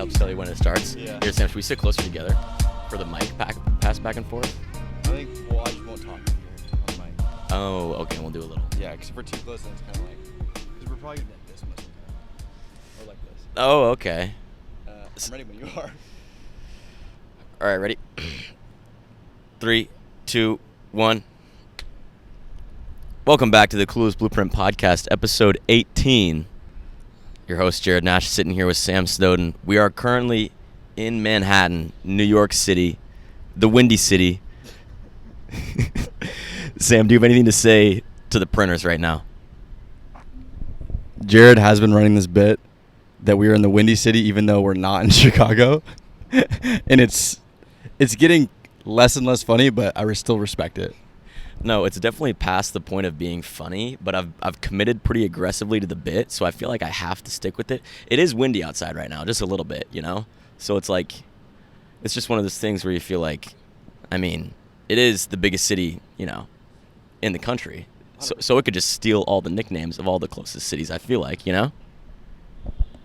helps tell you when it starts. Yeah. Here, Sam, should we sit closer together for the mic pass back and forth? I think, well, I just won't talk here on the mic. Oh, okay, we'll do a little. Yeah, because if we're too close, then it's kind of like, because we're probably going to get this much. Or like this. Oh, okay. I'm ready when you are. All right, ready? 3, 2, 1. Welcome back to the Clueless Blueprint Podcast, episode 18. Your host, Jared Nash, sitting here with Sam Snowden. We are currently in Manhattan, New York City, the Windy City. Sam, do you have anything to say to the printers right now? Jared has been running this bit that we are in the Windy City, even though we're not in Chicago. And it's getting less and less funny, but I still respect it. No, it's definitely past the point of being funny, but I've committed pretty aggressively to the bit, so I feel like I have to stick with it. It is windy outside right now, just a little bit, you know? So it's like, it's just one of those things where you feel like, I mean, it is the biggest city, you know, in the country. So it could just steal all the nicknames of all the closest cities, I feel like, you know?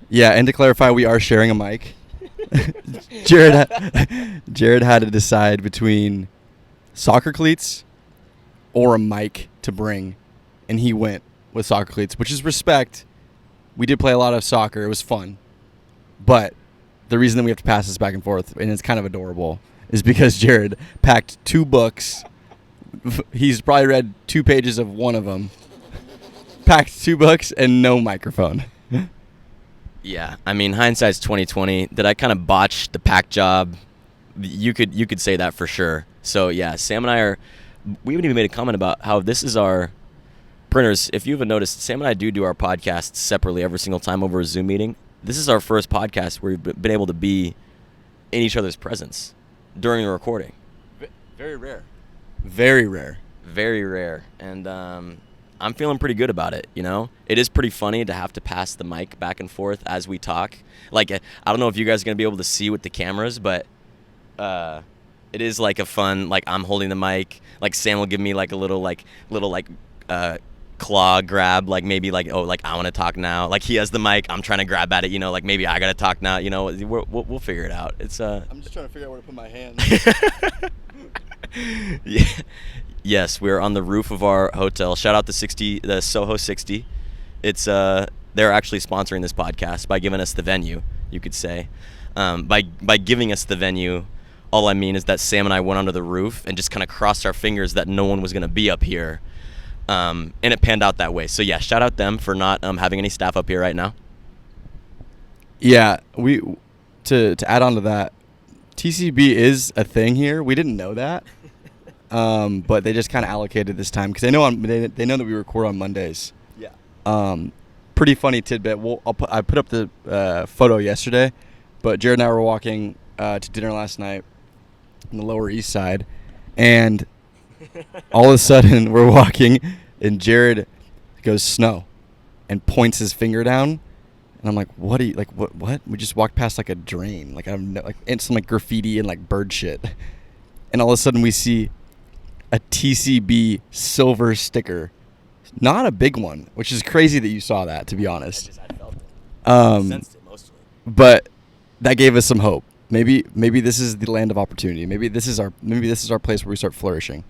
Yeah, and to clarify, we are sharing a mic. Jared had to decide between soccer cleats or a mic to bring, and he went with soccer cleats, which is respect. We did play a lot of soccer. It was fun. But the reason that we have to pass this back and forth, and it's kind of adorable, is because Jared packed 2 books. He's probably read 2 pages of one of them. Packed 2 books and no microphone. Yeah, I mean, hindsight's 2020. Did I kind of botch the pack job? You could say that for sure. So yeah, Sam and I we haven't even made a comment about how this is our printers. If you haven't noticed, Sam and I do our podcasts separately every single time over a Zoom meeting. This is our first podcast where we've been able to be in each other's presence during the recording. Very rare. Very rare. Very rare. And I'm feeling pretty good about it, you know? It is pretty funny to have to pass the mic back and forth as we talk. Like, I don't know if you guys are going to be able to see with the cameras, but it is like a fun, like, I'm holding the mic. Like, Sam will give me like a little claw grab, like maybe like, oh, like, I want to talk now. Like, he has the mic, I'm trying to grab at it, you know, like maybe I got to talk now, you know, we'll figure it out. It's I'm just trying to figure out where to put my hands. Yeah. Yes, we're on the roof of our hotel. Shout out to the Soho 60. It's they're actually sponsoring this podcast by giving us the venue, you could say. By giving us the venue, all I mean is that Sam and I went onto the roof and just kind of crossed our fingers that no one was going to be up here. And it panned out that way. So yeah, shout out them for not having any staff up here right now. Yeah, to add on to that, TCB is a thing here. We didn't know that. But they just kind of allocated this time because they know that we record on Mondays. Yeah. Pretty funny tidbit. I put up the photo yesterday, but Jared and I were walking to dinner last night on the Lower East Side, and all of a sudden we're walking, and Jared goes snow, and points his finger down, and I'm like, what are you like? What? We just walked past like a drain, and some like graffiti and like bird shit, and all of a sudden we see a TCB silver sticker, not a big one, which is crazy that you saw that, to be honest. I felt it. I sensed it mostly. But that gave us some hope. Maybe this is the land of opportunity. Maybe this is our place where we start flourishing.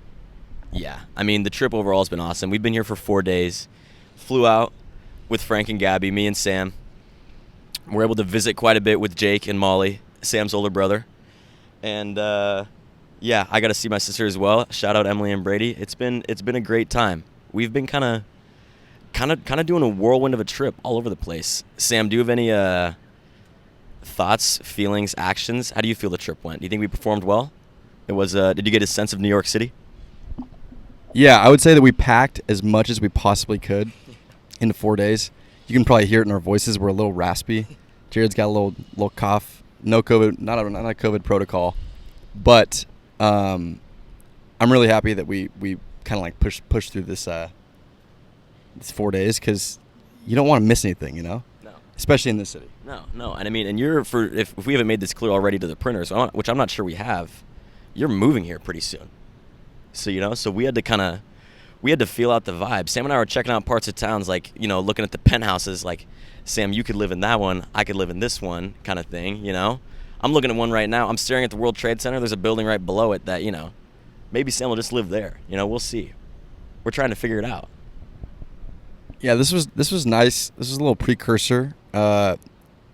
Yeah, I mean, the trip overall has been awesome. We've been here for 4 days. Flew out with Frank and Gabby, me and Sam. We're able to visit quite a bit with Jake and Molly, Sam's older brother, and yeah, I got to see my sister as well. Shout out Emily and Brady. It's been a great time. We've been kind of doing a whirlwind of a trip all over the place. Sam, do you have any thoughts, feelings, actions? How do you feel the trip went? Do you think we performed well? It was. Did you get a sense of New York City? Yeah, I would say that we packed as much as we possibly could into 4 days. You can probably hear it in our voices. We're a little raspy. Jared's got a little cough. No COVID, not a COVID protocol, but I'm really happy that we kind of like push through this 4 days because you don't want to miss anything, you know. No. Especially in this city. No, and I mean, and if we haven't made this clear already to the printers, which I'm not sure we have, you're moving here pretty soon. So, you know, so we had to kind of we had to feel out the vibe. Sam and I were checking out parts of towns, like, you know, looking at the penthouses, like, Sam, you could live in that one, I could live in this one, kind of thing, you know? I'm looking at one right now. I'm staring at the World Trade Center. There's a building right below it that, you know, maybe Sam will just live there. You know, we'll see. We're trying to figure it out. Yeah, this was nice. This was a little precursor.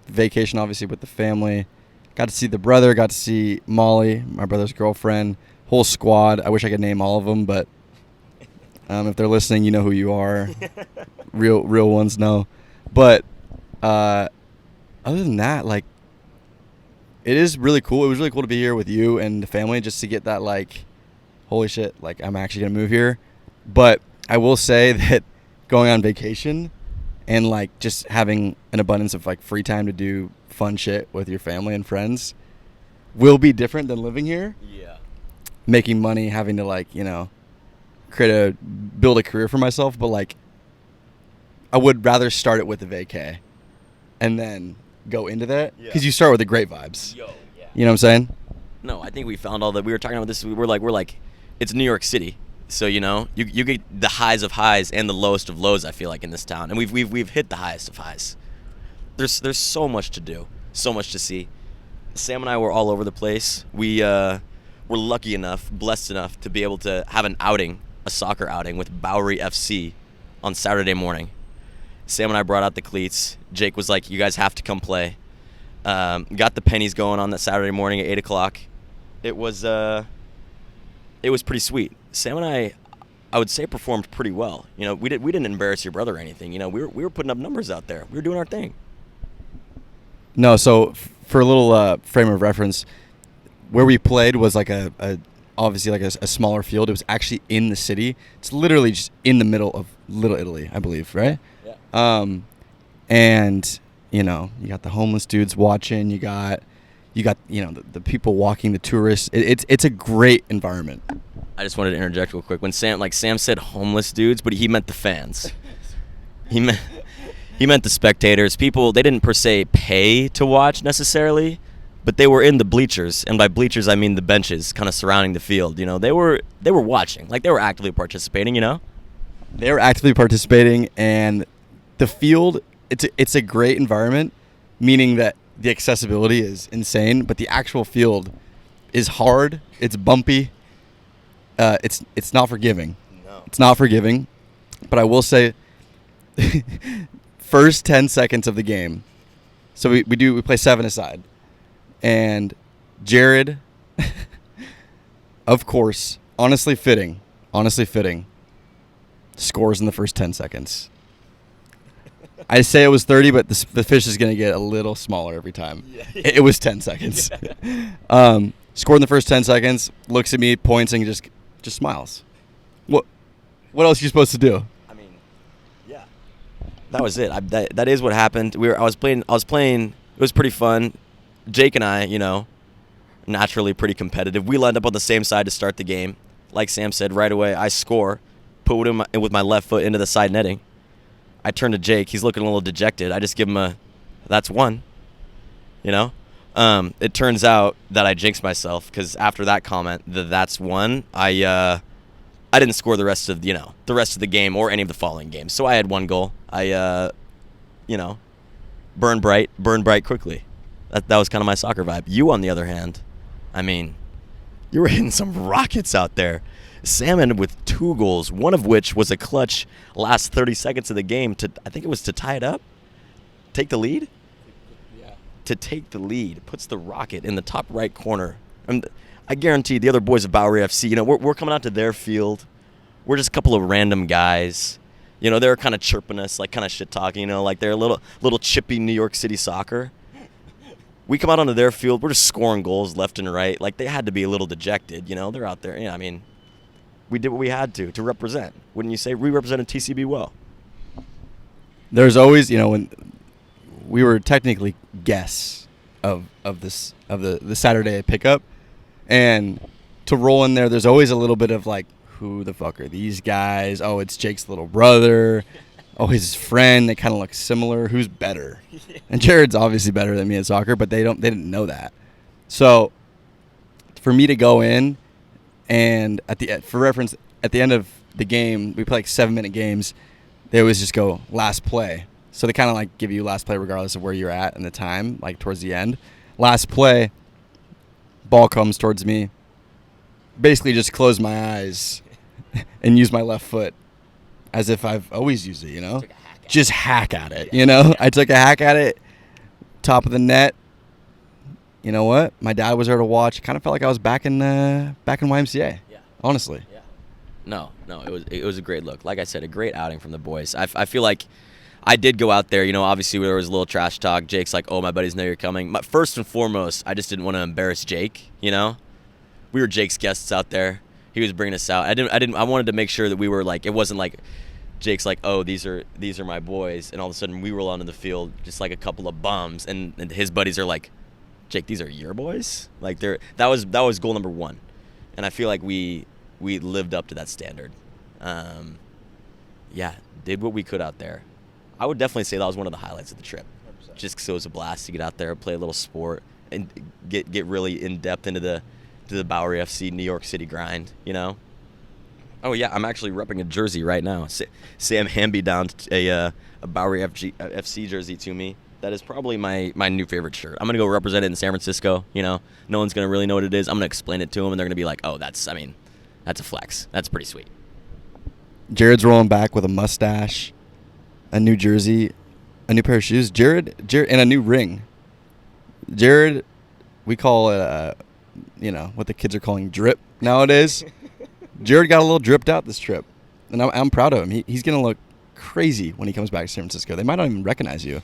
Vacation, obviously, with the family. Got to see the brother. Got to see Molly, my brother's girlfriend. Whole squad. I wish I could name all of them, but if they're listening, you know who you are. Real ones know. But other than that, like, it is really cool. It was really cool to be here with you and the family, just to get that, like, holy shit, like, I'm actually gonna move here. But I will say that going on vacation and, like, just having an abundance of, like, free time to do fun shit with your family and friends will be different than living here. Yeah. Making money, having to, like, you know, build a career for myself. But, like, I would rather start it with a vacay and then go into that, because you start with the great vibes. Yo, yeah. You know what I'm saying? No, I think we found all that. We were talking about this. We're like, it's New York City. So, you know, you get the highs of highs and the lowest of lows, I feel like, in this town. And we've hit the highest of highs. There's so much to do, so much to see. Sam and I were all over the place. We were lucky enough, blessed enough to be able to have an outing, a soccer outing with Bowery FC on Saturday morning. Sam and I brought out the cleats. Jake was like, you guys have to come play. Got the pennies going on that Saturday morning at 8 o'clock. It was pretty sweet. Sam and I would say, performed pretty well. You know, we didn't embarrass your brother or anything. You know, we were putting up numbers out there. We were doing our thing. No, so for a little frame of reference, where we played was like obviously like a smaller field. It was actually in the city. It's literally just in the middle of Little Italy, I believe, right? Yeah. And you know, you got the homeless dudes watching. You got you know the people walking, the tourists. It's a great environment. I just wanted to interject real quick. When Sam said homeless dudes, but he meant the fans. He meant the spectators. People, they didn't per se pay to watch necessarily, but they were in the bleachers, and by bleachers I mean the benches kind of surrounding the field. You know, they were watching, like they were actively participating. You know, they were actively participating, and the field, it's a great environment, meaning that the accessibility is insane, but the actual field is hard. It's bumpy. It's not forgiving. No. It's not forgiving. But I will say, first 10 seconds of the game, so we play 7-a-side, and Jared, of course, honestly fitting, scores in the first 10 seconds. I say it was 30, but the fish is going to get a little smaller every time. Yeah. It was 10 seconds. Yeah. Scored in the first 10 seconds, looks at me, points, and just smiles. What else are you supposed to do? I mean, yeah, that was it. That is what happened. I was playing. It was pretty fun. Jake and I, you know, naturally pretty competitive. We lined up on the same side to start the game. Like Sam said, right away, I score, put him with my left foot into the side netting. I turn to Jake. He's looking a little dejected. I just give him that's one. You know? It turns out that I jinxed myself, because after that comment, that's one, I didn't score the rest of the game or any of the following games. So I had one goal. I burn bright quickly. That was kind of my soccer vibe. You, on the other hand, I mean, you were hitting some rockets out there. Sam ended with 2 goals, one of which was a clutch last 30 seconds of the game I think it was to tie it up, take the lead. To take the lead, puts the rocket in the top right corner. I guarantee the other boys of Bowery FC, you know, we're coming out to their field. We're just a couple of random guys. You know, they're kind of chirping us, like kind of shit talking, you know, like they're a little chippy New York City soccer. We come out onto their field, we're just scoring goals left and right. Like, they had to be a little dejected, you know. They're out there. Yeah, I mean, we did what we had to represent. Wouldn't you say? We represented TCB well. There's always, you know, when we were technically guests of the Saturday pickup, and to roll in there's always a little bit of like, who the fuck are these guys? Oh, it's Jake's little brother. Oh, his friend. They kind of look similar. Who's better? And Jared's obviously better than me at soccer, but they didn't know that. So for me to go in and for reference, at the end of the game, we play like 7-minute games. They always just go last play. So they kind of like give you last play regardless of where you're at in the time, like towards the end. Last play, ball comes towards me. Basically just close my eyes and use my left foot as if I've always used it, Just hack at it, I took a hack at it, top of the net. You know what? My dad was there to watch. Kind of felt like I was back in YMCA. Yeah. Honestly. Yeah. No, it was a great look. Like I said, a great outing from the boys. I feel like I did go out there. Obviously there was a little trash talk. Jake's like, "Oh, my buddies know you're coming." First and foremost, I just didn't want to embarrass Jake. We were Jake's guests out there. He was bringing us out. I wanted to make sure that we were like, it wasn't like Jake's like, "Oh, these are my boys," and all of a sudden we roll onto the field just like a couple of bums, and his buddies are like, "Jake, these are your boys?" Like that was goal number one, and I feel like we lived up to that standard. Did what we could out there. I would definitely say that was one of the highlights of the trip, 100%. Just because it was a blast to get out there, play a little sport, and get really in depth into the Bowery FC New York City grind. Oh yeah, I'm actually repping a jersey right now. Sam Hamby down a Bowery FC jersey to me. That is probably my new favorite shirt. I'm going to go represent it in San Francisco. No one's going to really know what it is. I'm going to explain it to them, and they're going to be like, "Oh, that's a flex. That's pretty sweet." Jared's rolling back with a mustache, a new jersey, a new pair of shoes. Jared, and a new ring. Jared, we call it, what the kids are calling drip nowadays. Jared got a little dripped out this trip, and I'm proud of him. He's going to look crazy when he comes back to San Francisco. They might not even recognize you.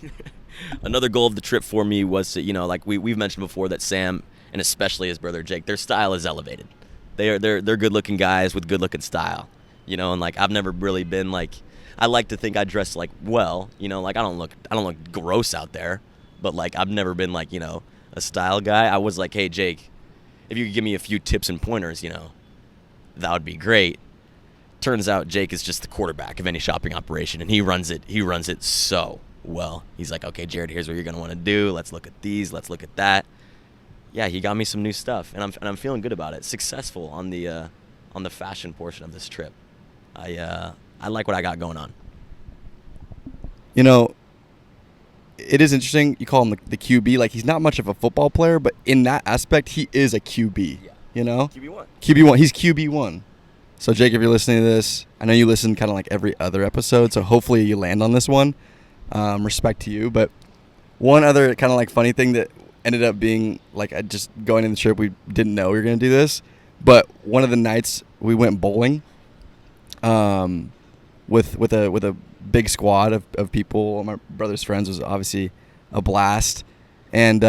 Another goal of the trip for me was to, like we've mentioned before, that Sam and especially his brother Jake, their style is elevated. They're good-looking guys with good-looking style, and like I've never really been like, I like to think I dress like well, like I don't look gross out there, but like I've never been like, a style guy. I was like, "Hey Jake, if you could give me a few tips and pointers, that would be great." Turns out Jake is just the quarterback of any shopping operation, and he runs it so well. He's like, "Okay, Jared, here's what you're gonna want to do. Let's look at these. Let's look at that." Yeah, he got me some new stuff, and I'm feeling good about it. Successful on the fashion portion of this trip. I like what I got going on. It is interesting. You call him the QB. Like, he's not much of a football player, but in that aspect, he is a QB. Yeah. QB1. QB1. He's QB1. So, Jake, if you're listening to this, I know you listen kind of like every other episode, so hopefully you land on this one. Respect to you. But one other kind of like funny thing that ended up being like, just going in the trip, we didn't know we were going to do this. But one of the nights we went bowling with a big squad of people. My brother's friends was obviously a blast. And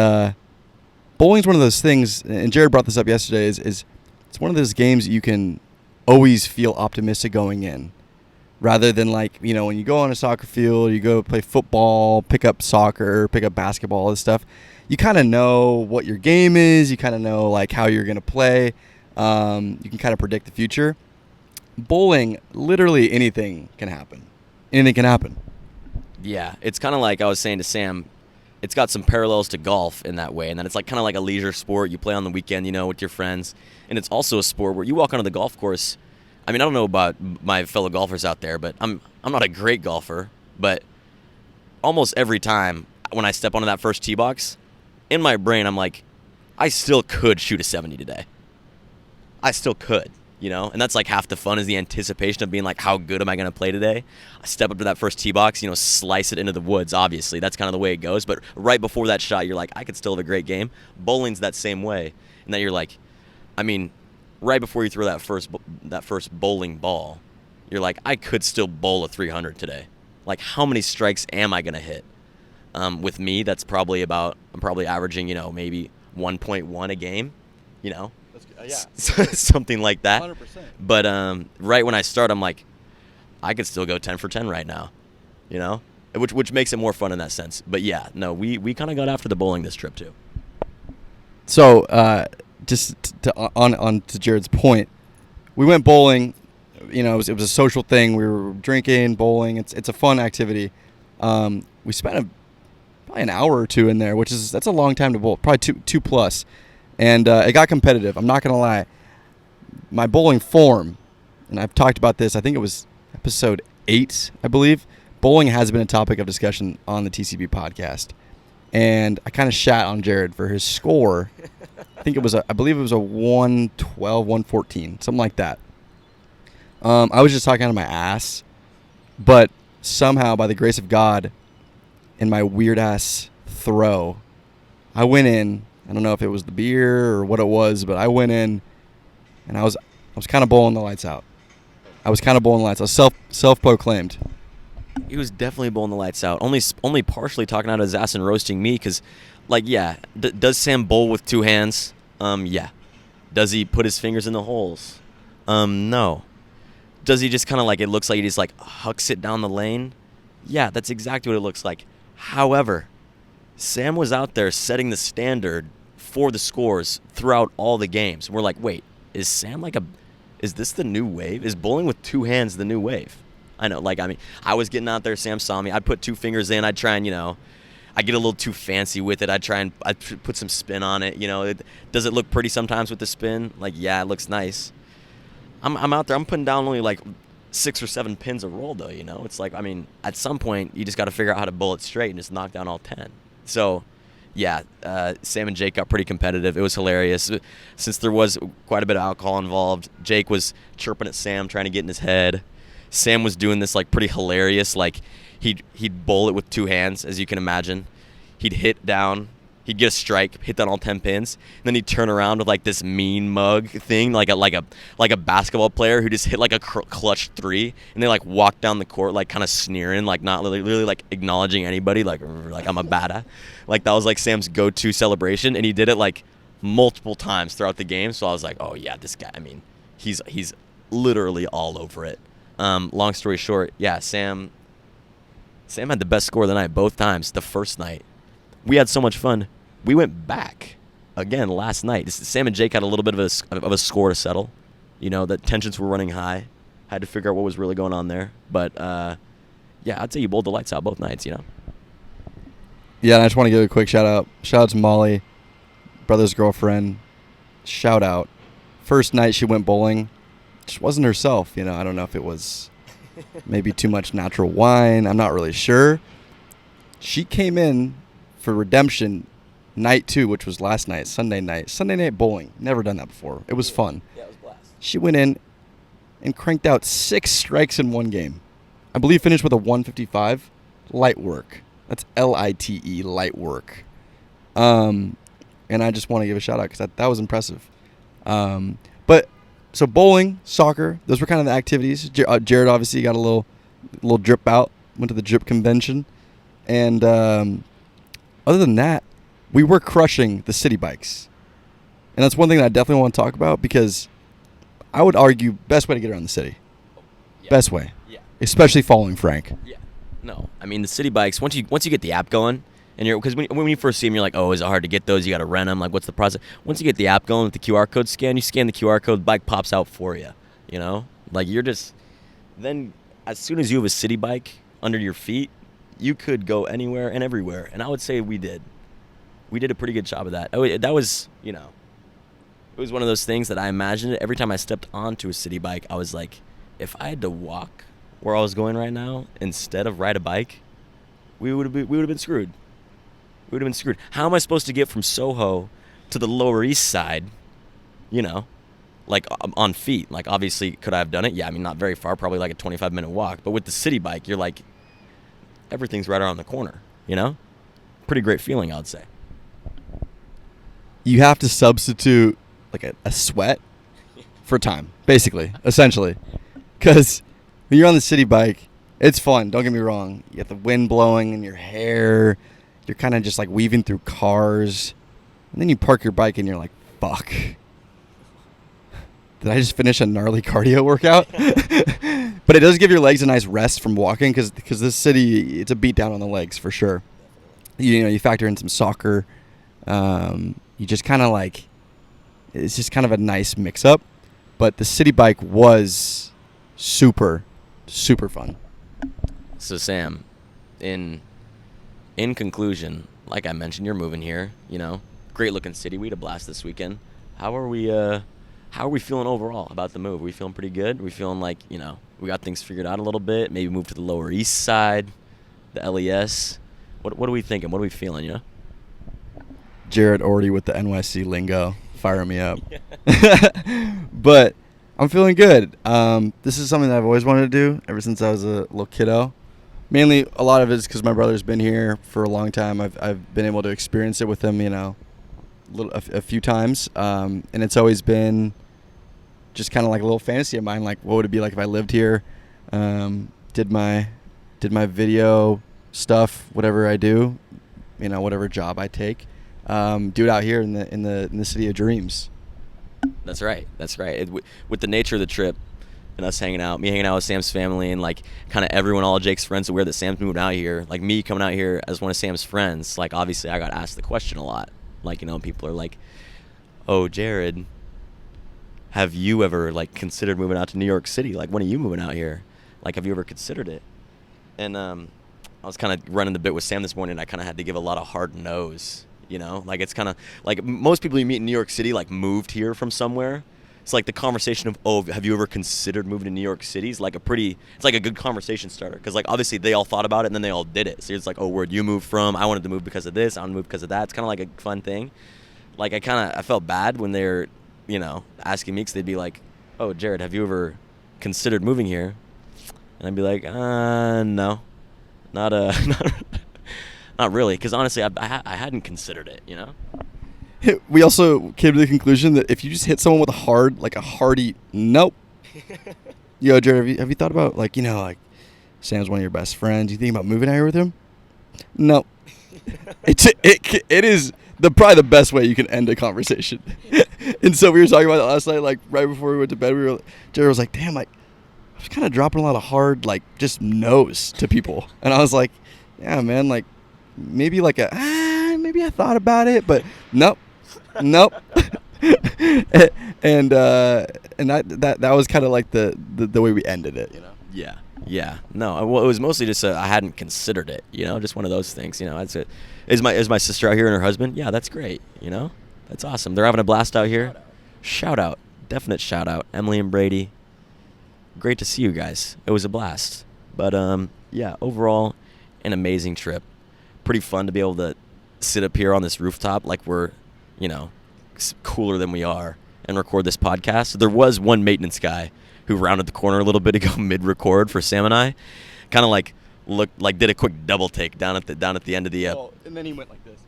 bowling's one of those things, and Jared brought this up yesterday, is it's one of those games you can always feel optimistic going in. Rather than like, when you go on a soccer field, you go play football, pick up soccer, pick up basketball, all this stuff, you kind of know what your game is. You kind of know like how you're going to play. You can kind of predict the future. Bowling, literally anything can happen. Anything can happen. Yeah, it's kind of like I was saying to Sam, it's got some parallels to golf in that way, and that it's like kind of like a leisure sport. You play on the weekend, with your friends, and it's also a sport where you walk onto the golf course. I mean, I don't know about my fellow golfers out there, but I'm not a great golfer, but almost every time when I step onto that first tee box, in my brain I'm like, I still could shoot a 70 today. I still could, and that's like half the fun, is the anticipation of being like, how good am I going to play today? I step up to that first tee box, slice it into the woods, obviously. That's kind of the way it goes, but right before that shot, you're like, I could still have a great game. Bowling's that same way, and then you're like, I mean, right before you throw that first bowling ball, you're like, I could still bowl a 300 today. Like, how many strikes am I going to hit? With me, I'm probably averaging, maybe 1.1 a game, Yeah. Something like that. 100%. But right when I start, I'm like, I could still go 10 for 10 right now, which makes it more fun in that sense. But yeah, no, we kind of got after the bowling this trip too. So just on to Jared's point, we went bowling. It was a social thing. We were drinking, bowling. It's a fun activity. We spent probably an hour or two in there, that's a long time to bowl, probably two plus. And it got competitive. I'm not going to lie. My bowling form and I've talked about this, I think it was episode 8, I believe. Bowling has been a topic of discussion on the TCB podcast. And I kind of shat on Jared for his score. I believe it was a 112, 114, something like that. I was just talking out of my ass. But somehow, by the grace of God, in my weird-ass throw, I went in. I don't know if it was the beer or what it was, but I went in, and I was kind of bowling the lights out. I was self-proclaimed. He was definitely bowling the lights out. Only partially talking out of his ass and roasting me because, does Sam bowl with 2 hands? Yeah. Does he put his fingers in the holes? No. Does he just kind of it looks like he just hucks it down the lane? Yeah, that's exactly what it looks like. However, Sam was out there setting the standard for the scores throughout all the games. We're like, wait, is Sam is this the new wave? Is bowling with 2 hands the new wave? I know, I was getting out there, Sam saw me. I'd put 2 fingers in. I'd try and, I get a little too fancy with it. I'd put some spin on it. Does it look pretty sometimes with the spin? Yeah, it looks nice. I'm out there. I'm putting down only 6 or 7 pins a roll, though, It's at some point, you just got to figure out how to bowl it straight and just knock down all 10. So, yeah, Sam and Jake got pretty competitive. It was hilarious. Since there was quite a bit of alcohol involved, Jake was chirping at Sam, trying to get in his head. Sam was doing this pretty hilarious, he'd bowl it with 2 hands, as you can imagine. He'd hit down, he'd get a strike, hit down all 10 pins, and then he'd turn around with this mean mug thing, like a basketball player who just hit a clutch 3, and they walk down the court kind of sneering, not really acknowledging anybody, I'm a bada. That was Sam's go-to celebration, and he did it multiple times throughout the game. So I was like, oh yeah, this guy. He's literally all over it. Long story short, yeah, Sam had the best score of the night both times. The first night, we had so much fun. We went back again last night. Sam and Jake had a little bit of a score to settle. The tensions were running high. Had to figure out what was really going on there. But yeah, I'd say you bowled the lights out both nights. Yeah, and I just want to give a quick shout out. Shout out to Molly, brother's girlfriend. Shout out. First night she went bowling. She wasn't herself, I don't know if it was maybe too much natural wine. I'm not really sure. She came in for redemption night 2, which was last night, Sunday night bowling. Never done that before. It was fun. Yeah, it was blast. She went in and cranked out 6 strikes in one game. I believe finished with a 155. Light work. That's LITE, light work. And I just want to give a shout out because that was impressive. So bowling, soccer, those were kind of the activities. Jared obviously got a little drip out, went to the drip convention. And other than that, we were crushing the city bikes. And that's one thing that I definitely want to talk about because I would argue best way to get around the city. Yeah. Best way. Yeah. Especially following Frank. Yeah. No, the city bikes, once you get the app going, and because when you first see them, you're like, oh, is it hard to get those? You got to rent them. What's the process? Once you get the app going with the QR code scan, you scan the QR code, the bike pops out for you. You're just then as soon as you have a city bike under your feet, you could go anywhere and everywhere. And I would say we did a pretty good job of that. That was, it was one of those things that I imagined it. Every time I stepped onto a city bike, I was like, if I had to walk where I was going right now instead of ride a bike, we would have been screwed. We would have been screwed. How am I supposed to get from Soho to the Lower East Side, on feet? Obviously, could I have done it? Yeah, not very far, probably a 25-minute walk. But with the city bike, you're everything's right around the corner, Pretty great feeling, I would say. You have to substitute a sweat for time, basically, essentially. Because when you're on the city bike, it's fun, don't get me wrong. You get the wind blowing in your hair. You're kind of just weaving through cars. And then you park your bike and you're like, fuck. Did I just finish a gnarly cardio workout? But it does give your legs a nice rest from walking because this city, it's a beat down on the legs for sure. You factor in some soccer. You just kind of it's just kind of a nice mix up. But the city bike was super, super fun. So Sam, in conclusion, like I mentioned, you're moving here, great looking city. We had a blast this weekend. How are we how are we feeling overall about the move? Are we feeling pretty good? Are we feeling like, we got things figured out a little bit? Maybe move to the Lower East Side, the LES. What are we thinking? What are we feeling, Jared already with the NYC lingo. Fire me up. But I'm feeling good. This is something that I've always wanted to do ever since I was a little kiddo. Mainly, a lot of it is because my brother's been here for a long time. I've been able to experience it with him, a few times. And it's always been just kind of like a little fantasy of mine. Like, what would it be like if I lived here, did my video stuff, whatever I do, whatever job I take, do it out here in the city of dreams. That's right. With the nature of the trip and us hanging out, me hanging out with Sam's family and like kind of everyone, all Jake's friends aware that Sam's moving out here. Like me coming out here as one of Sam's friends, like obviously I got asked the question a lot. Like, people are like, "Oh, Jared, have you ever like considered moving out to New York City? Like, when are you moving out here? Like, have you ever considered it?" And I was kind of running the bit with Sam this morning. And I kind of had to give a lot of hard no's. Like it's kind of like most people you meet in New York City like moved here from somewhere. It's like the conversation of, "Oh, have you ever considered moving to New York City?" It's like a good conversation starter because like obviously they all thought about it and then they all did it. So it's like, "Oh, where'd you move from? I wanted to move because of this. I want to move because of that." It's kind of like a fun thing. Like I felt bad when they're asking me because they'd be like, "Oh, Jared, have you ever considered moving here?" And I'd be like, "No, not not really," because honestly I hadn't considered it. We also came to the conclusion that if you just hit someone with a hearty nope. Yo, Jared, have you thought about like Sam's one of your best friends? You think about moving out here with him? No. It is probably the best way you can end a conversation. And so we were talking about it last night, like right before we went to bed. Jared was like, "Damn, like I was kind of dropping a lot of hard like just no's to people," and I was like, "Yeah, man, like maybe like maybe I thought about it, but nope." and that was kind of like the way we ended it, Yeah. No, well, it was mostly just I hadn't considered it, just one of those things, That's it. Is my sister out here and her husband? Yeah, that's great, That's awesome. They're having a blast out here. Shout out. Definite shout out. Emily and Brady. Great to see you guys. It was a blast. But yeah, overall an amazing trip. Pretty fun to be able to sit up here on this rooftop like we're cooler than we are and record this podcast. There was one maintenance guy who rounded the corner a little bit ago mid-record for Sam and I, kind of like looked like did a quick double take down at the end of the and then he went like this.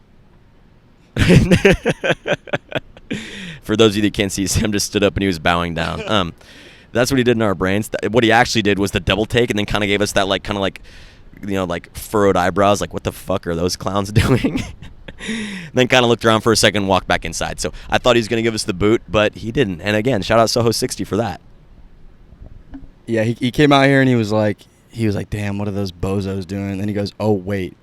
For those of you that can't see, Sam just stood up and he was bowing down. That's what he did in our brains. What he actually did was the double take and then kind of gave us that like furrowed eyebrows, like what the fuck are those clowns doing? Then kind of looked around for a second and walked back inside. So I thought he was going to give us the boot, but he didn't. And again, shout out Soho 60 for that. Yeah, he came out here and he was like, "Damn, what are those bozos doing?" And then he goes, "Oh, wait.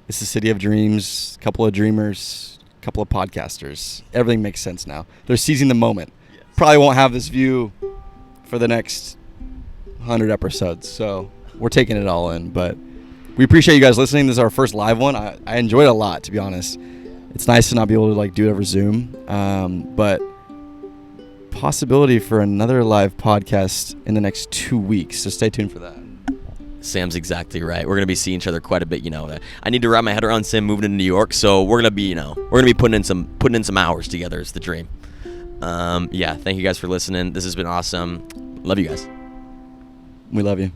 It's the city of dreams, couple of dreamers, couple of podcasters. Everything makes sense now. They're seizing the moment." Yes. Probably won't have this view for the next 100 episodes. So we're taking it all in, but we appreciate you guys listening. This is our first live one. I enjoyed it a lot, to be honest. It's nice to not be able to like do it over Zoom, but possibility for another live podcast in the next 2 weeks. So stay tuned for that. Sam's exactly right. We're gonna be seeing each other quite a bit. I need to wrap my head around Sam moving to New York, so we're gonna be putting in some hours together. Is the dream. Yeah. Thank you guys for listening. This has been awesome. Love you guys. We love you.